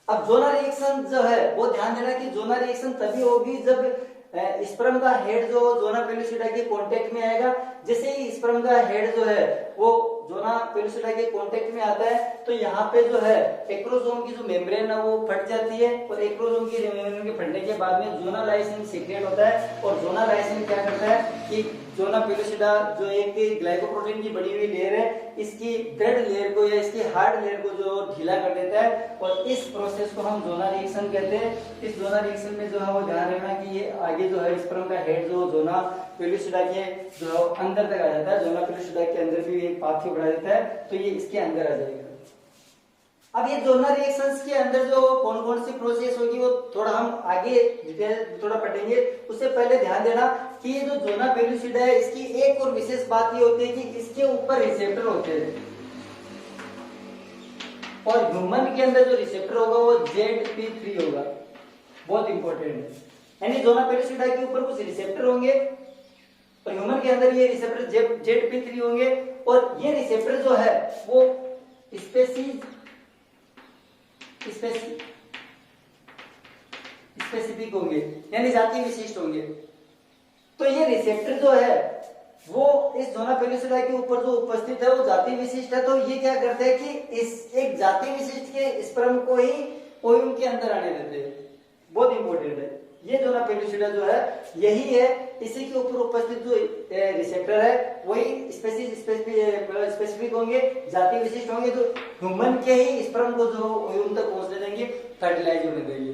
अब जोना रिएक्शन जो है वो ध्यान देना कि जोना रिएक्शन तभी होगी जब स्पर्म का हेड जो जोना पेलुसिडा के कांटेक्ट में आएगा। जैसे ही स्पर्म का हेड जो है वो जोना पेलुसिडा के कांटेक्ट में आता है तो यहाँ पे जो है एक्रोसोम की जो मेम्ब्रेन है वो फट जाती है, और एक्रोसोम की मेम्ब्रेन के फटने के बाद में जोना लाइसिन सीक्रेट होता है। और जोना लाइसिन क्या करता है कि जोना पेलुसिडा जो एक ग्लाइकोप्रोटीन की बनी हुई लेयर है, इसकी ब्रेड लेयर को या इसकी हार्ड लेयर को जो ढीला कर देता है, और इस प्रोसेस को हम जोना रिएक्शन कहते हैं। इस जोना रिएक्शन में जो है वो ध्यान रखना कि ये आगे जो है स्पर्म का हेड जो जोना पेलुसिडा के जो अंदर तक आ जाता है, जोना पेलुसिडा के अंदर भी एक पाथवे बढ़ा देता है, तो ये इसके अंदर आ जाएगा। अब ये जोना रिएक्शंस के अंदर जो कौन कौन सी प्रोसेस होगी वो थोड़ा हम आगे डिटेल थोड़ा पढ़ेंगे। उससे पहले ध्यान देना कि ये जो जोना पेलुसिडा है इसकी एक और विशेष बात ये होती है कि इसके ऊपर रिसेप्टर होते हैं, और ह्यूमन के अंदर जो रिसेप्टर होगा वो ZP3 होगा, बहुत इंपॉर्टेंट है। यानी जोना पेलुसिडा के ऊपर कुछ रिसेप्टर होंगे और ह्यूमन के अंदर ये रिसेप्टर ZP3 होंगे, और ये रिसेप्टर जो है वो स्पेसिफिक होंगे, यानी जाति विशिष्ट होंगे। तो ये रिसेप्टर जो है वो इस जोना पेलुसिडा के ऊपर जो उपस्थित है वो जाति विशिष्ट है। तो ये क्या करते हैं कि इस एक जाति विशिष्ट के स्पर्म को ही ओव्यूम के अंदर आने देते हैं, बहुत इंपॉर्टेंट है। ये जोना पेलुसिडा जो है यही है, इसी के ऊपर उपस्थित जो रिसेप्टर है वही स्पेसिफिक होंगे, जाति विशिष्ट होंगे, तो ह्यूमन के ही स्पर्म को जो ओव्यूम तक पहुंचने देंगे, फर्टिलाइज होने देंगे।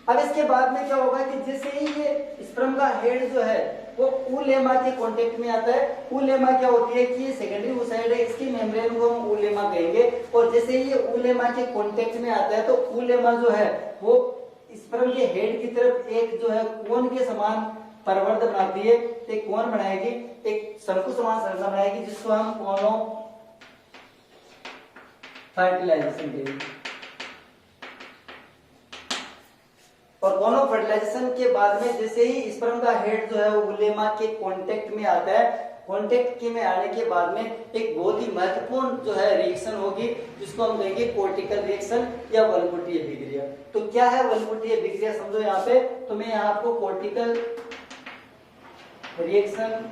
अब इसके बाद में क्या होगा कि जैसे ही ये स्पर्म का हेड जो है वो ऊलेमा के कांटेक्ट में आता है। ऊलेमा क्या होती है कि ये सेकेंडरी ओसाइड है, इसकी मेम्ब्रेन को हम ऊलेमा कहेंगे, और जैसे ही ये ऊलेमा के कांटेक्ट में आता है तो ऊलेमा जो है वो स्पर्म के हेड की तरफ एक जो है कोन के समान परवर्त बनाती है, एक कोन बनाएगी, एक शंकु समान संरचना बनाएगी जिसको हम कोनो फर्टिलाइजेशन कहेंगे। और कोनो फर्टिलाइजेशन के बाद में जैसे ही स्पर्म का हेड जो है वो उलेमा के कांटेक्ट में आता है, कांटेक्ट के में आने के बाद में एक बहुत ही महत्वपूर्ण जो है रिएक्शन होगी जिसको हम कहेंगे कोर्टिकल रिएक्शन या वल्कुटीय अभिक्रिया। तो क्या है वल्कुटीय अभिक्रिया समझो यहाँ पे, तो मैं यहाँ आपको कोर्टिकल रिएक्शन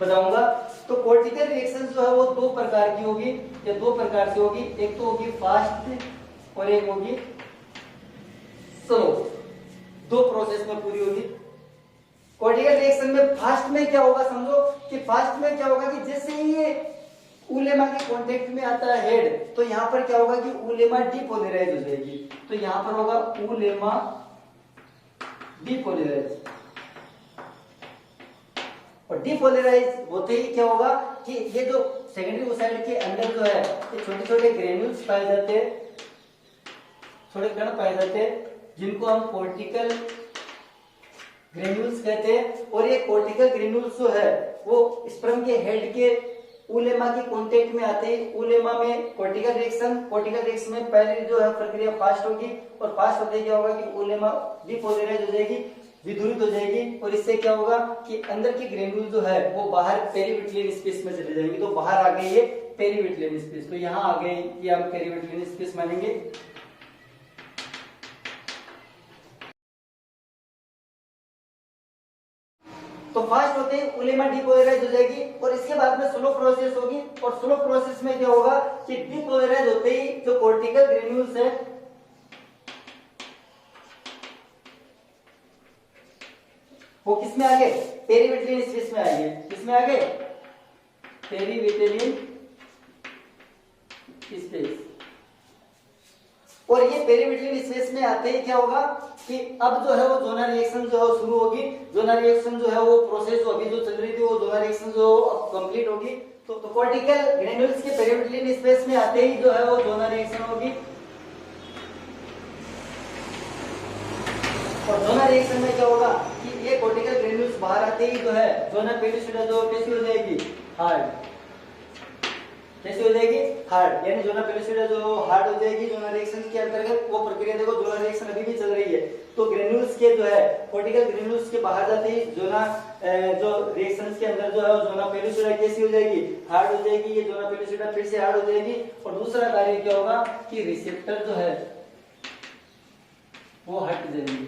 बताऊंगा। तो कोर्टिकल रिएक्शन जो है वो दो प्रकार की होगी या दो प्रकार से होगी, एक तो होगी फास्ट और एक होगी स्लो, दो प्रोसेस में पूरी होगी। कॉर्टिकल रिएक्शन में फास्ट में क्या होगा, समझो कि फास्ट में क्या होगा कि जैसे ही ये उलेमा के कांटेक्ट में आता है हेड, तो यहाँ पर क्या होगा कि उलेमा डीपोलराइज हो जाएगी। तो यहाँ पर होगा उलेमा डीपोलराइज, और डीपोलराइज होते ही क्या होगा कि ये जो सेकेंडरी ओसाइड के अंदर जो है ये छोटे छोटे ग्रेन्यूल्स पाए जाते हैं, थोड़े कण पाए जाते हैं, जिनको हम कॉर्टिकल ग्रेन्यूल्स कहते हैं। और ये कॉर्टिकल ग्रेन्यूल्स जो है वो स्पर्म के हेड के उलेमा के कांटेक्ट में आते हैं। उलेमा में कॉर्टिकल रिएक्शन में पहले जो है प्रक्रिया फास्ट होगी, और फास्ट होते क्या होगा कि उलेमा डीपोलराइज हो जाएगी, विदुरित हो जाएगी, और इससे क्या होगा कि अंदर की ग्रेन्यूल जो है वो बाहर पेरीविटलियन स्पेस में चले जाएंगे। तो बाहर आ गई ये पेरीविटलियन स्पेस, तो यहाँ आ गए ये हम पेरीविटलियन स्पेस मानेंगे। तो फास्ट होते ही उलेमा डीपोलराइज हो जाएगी, और इसके बाद में स्लो प्रोसेस होगी, और स्लो प्रोसेस में क्या होगा कि डीपोलराइज होते ही जो कॉर्टिकल ग्रेन्यूल्स है वो किसमें आ गए, पेरीविटलियन स्पेस में आ गए। किसमें आ गए, पेरीविटलियन स्पेस। और ये पेरीविटलियन स्पेस में आते ही क्या होगा कि अब जो है वो जोनल रिएक्शन जो है शुरू होगी। जोनल रिएक्शन जो है वो प्रोसेस जो अभी जो चल रही थी वो जोनल रिएक्शन जो अब कंप्लीट होगी। तो कॉर्टिकल ग्रेन्यूल्स के पेरीविटलियन स्पेस में आते ही जो है वो जोनल रिएक्शन होगी, और जोनल रिएक्शन में क्या होगा कि ये कॉर्टिकल ग्रेन्यूल्स बाहर आते ही जो है जोनल पेलिसुला जो कैसी हो जाएगी, हार्ड। कैसे हो जाएगी, हार्ड, यानी जोनल पेलिसुला जो हार्ड हो जाएगी। जोनल रिएक्शन के अंतर्गत वो प्रक्रिया देखो, जोनल रिएक्शन अभी भी चल रही है। तो ग्रेन्यूल्स के जो है कॉर्टिकल ग्रेन्यूल्स के बाहर जाते ही जो रिएक्शंस के अंदर जो है जोना पेलिसुला कैसी हो जाएगी, हार्ड हो जाएगी। ये जोना पेलिसुला फिर से हार्ड हो जाएगी, और दूसरा कार्य क्या होगा कि रिसेप्टर जो है वो हट जाएंगे,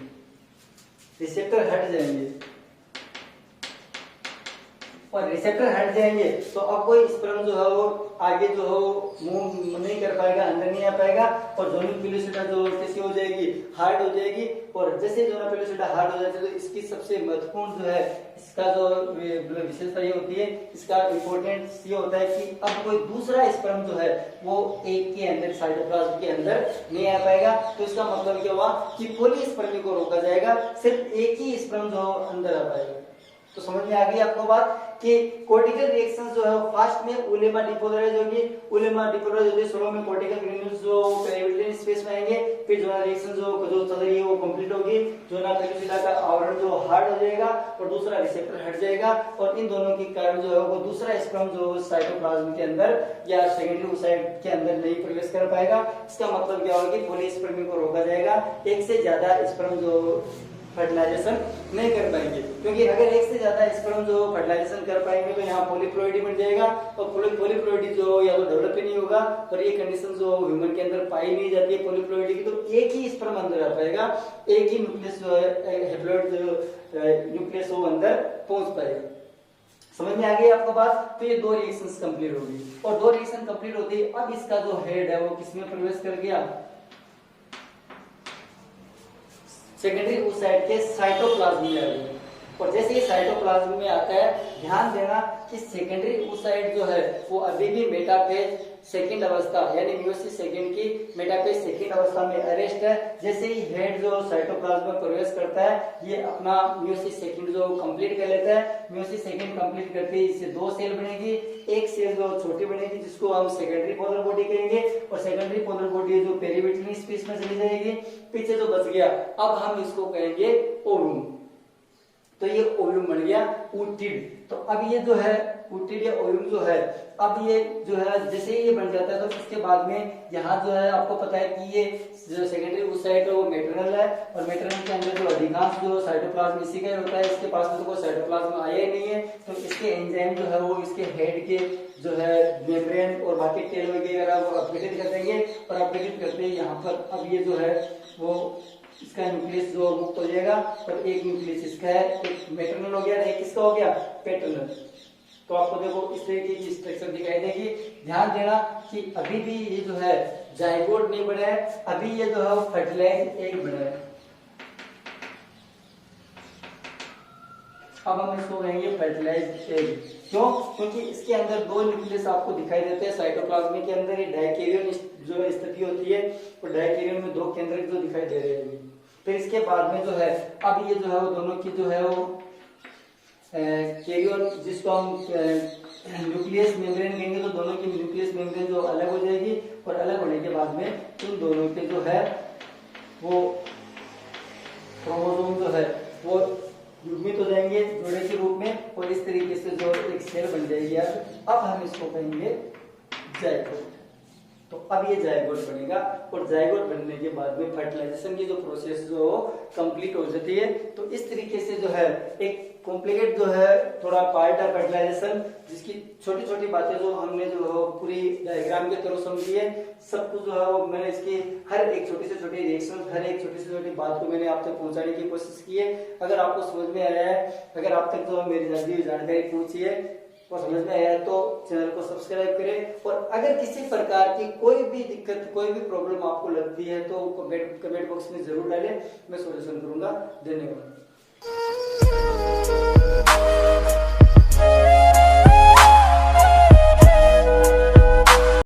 रिसेप्टर हट जाएंगे, और रिसेप्टर हट जाएंगे तो अब कोई स्पर्म जो है वो आगे जो है वो मूव नहीं कर पाएगा, अंदर नहीं आ पाएगा, और जोनल पेलिसुला जो कैसी हो जाएगी, हार्ड हो जाएगी। और जैसे जोनल पेलिसुला हार्ड हो जाती है तो इसकी सबसे महत्वपूर्ण जो है इसका जो विशेषता ये होती है, इसका इंपॉर्टेंस ये होता है कि अब कोई दूसरा स्पर्म जो है वो एक के अंदर साइटोप्लाज्म के अंदर नहीं आ पाएगा। तो इसका मतलब क्या हुआ कि पॉलीस्पर्मी को रोका जाएगा, सिर्फ एक ही स्पर्म जो अंदर आ पाएगा। तो समझ में आ गई आपको बात कि कॉर्टिकल रिएक्शंस जो है फास्ट में उलेमा डीपोलराइज होगी, उलेमा डीपोलराइज होगी, स्लो में कॉर्टिकल ग्रेन्यूल्स जो पेरीविटलियन स्पेस में आएंगे, फिर जोनल रिएक्शन जो चल रही है वो कंप्लीट होगी। जोनल पेलिसुला का आवरण जो हार्ड हो जाएगा और दूसरा रिसेप्टर हट जाएगा, और इन दोनों के कारण जो है वो दूसरा स्पर्म जो साइटोप्लाज्म के अंदर या सेकेंडरी ओसाइट के अंदर नहीं प्रवेश कर पाएगा। इसका मतलब क्या होगा कि पॉलीस्पर्मी को रोका जाएगा, एक से ज्यादा स्पर्म जो फर्टिलाइजेशन नहीं कर पाएंगे, क्योंकि अगर एक से ज्यादा स्पर्म जो फर्टिलाइजेशन कर पाएंगे तो यहाँ पॉलीप्लोइडी बन जाएगा, और पॉलीप्लोइडी जो या तो डेवलप ही नहीं होगा, और ये कंडीशन जो ह्यूमन के अंदर पाई नहीं जाती है पॉलीप्लोइडी की, तो एक ही स्पर्म अंदर आ पाएगा, एक ही न्यूक्लियस जो है हैप्लॉइड जो न्यूक्लियस वो अंदर पहुंच पाएगा। समझ में आ गई आपको बात। तो ये दो रिएक्शंस कंप्लीट होगी, और दो रिएक्शन कंप्लीट होती है। अब इसका जो हेड है वो किसमें प्रवेश कर गया, सेकेंडरी ओसाइट के साइटोप्लाज्म में आ गया। और जैसे ही साइटोप्लाज्म में आता है, ध्यान देना कि सेकेंडरी ओसाइट जो है वो अभी भी मेटाफेज सेकंड अवस्था यानी मियोसिस सेकंड की मेटाफेज सेकंड अवस्था में अरेस्ट है। जैसे ही हेड जो साइटोप्लाज्म में प्रवेश करता है, ये अपना मियोसिस सेकंड जो कंप्लीट कर लेता है। मियोसिस सेकंड कंप्लीट करते ही इससे दो सेल बनेगी, एक सेल जो छोटी बनेगी जिसको हम सेकेंडरी पोलर बॉडी कहेंगे, और सेकेंडरी पोलर बॉडी जो पेरीविटलियन स्पेस में चली जाएगी। पीछे जो बच गया अब हम इसको कहेंगे ओवम। तो ये ओव्यूम बन गया ऊटिड। तो अब ये जो है ऊटिड या ओव्यूम जो है, अब ये जो है जैसे ही ये बन जाता है तो इसके बाद में यहाँ जो है आपको पता है कि ये जो सेकेंडरी ओसाइट है वो मैटरनल है, और मैटरनल के अंदर जो अधिकांश जो साइटोप्लाज्म इसी का होता है। इसके पास में तो कोई साइटोप्लाज्म आया ही नहीं है, तो इसके एंजाइम जो है वो इसके हेड के जो है मेम्ब्रेन और बाकी टेल वगैरह वो अपग्रेड कर देंगे, और अपग्रेड करते ही यहाँ पर अब ये जो है वो इसका न्यूक्लियस जो मुक्त हो जाएगा, और एक न्यूक्लियस इसका है, एक मैटरनल हो गया, एक किसका हो गया पैटर्नल। तो आपको देखो इस तरीके की स्ट्रक्चर दिखाई देगी। ध्यान देना कि अभी भी ये जो है जाइगोट नहीं बना है, अभी ये जो है फर्टिलाइज एग बना है। अब हम इसको कहेंगे फर्टिलाइज्ड एग। क्यों? क्योंकि इसके अंदर दो न्यूक्लियस आपको दिखाई देते हैं। साइटोप्लाज्म के अंदर ये डायकैरियन जो स्थिति होती है, और डायकैरियन में दो केंद्रक जो दिखाई दे रहे हैं। फिर इसके बाद में जो है, अब ये जो है वो दोनों की जो है वो कैरियर, जिसको हम न्यूक्लियस मेम्ब्रेन कहेंगे, तो दोनों की न्यूक्लियस मेम्ब्रेन जो अलग हो जाएगी, और अलग होने के बाद में इन दोनों के जो है वो क्रोमोसोम जो है वो युग्मित हो जाएंगे जोड़े के रूप में, और इस तरीके से जो एक सेल बन जाएगी यार। अब हम इसको कहेंगे जाइगोट। तो अब ये जाइगोट बनेगा, और जाइगोट बनने के बाद में फर्टिलाइजेशन की जो प्रोसेस जो कंप्लीट हो जाती है। तो इस तरीके से जो है एक कॉम्प्लिकेट जो है थोड़ा पार्ट है फर्टिलाइजेशन, जिसकी छोटी छोटी बातें जो हमने जो है पूरी डायग्राम के थ्रू समझी है। सब कुछ जो है वो मैंने इसकी हर एक छोटी से छोटी रिएक्शन, हर एक छोटी से छोटी बात को मैंने आप तक पहुंचाने की कोशिश की है। अगर आपको समझ में आया है, अगर आप तक जो मेरी दी हुई जानकारी पहुंची है और समझ में आया है, तो चैनल को सब्सक्राइब करें। और अगर किसी प्रकार की कोई भी दिक्कत, कोई भी प्रॉब्लम आपको लगती है, तो कमेंट बॉक्स में जरूर डालें, मैं सॉल्यूशन करूंगा। धन्यवाद।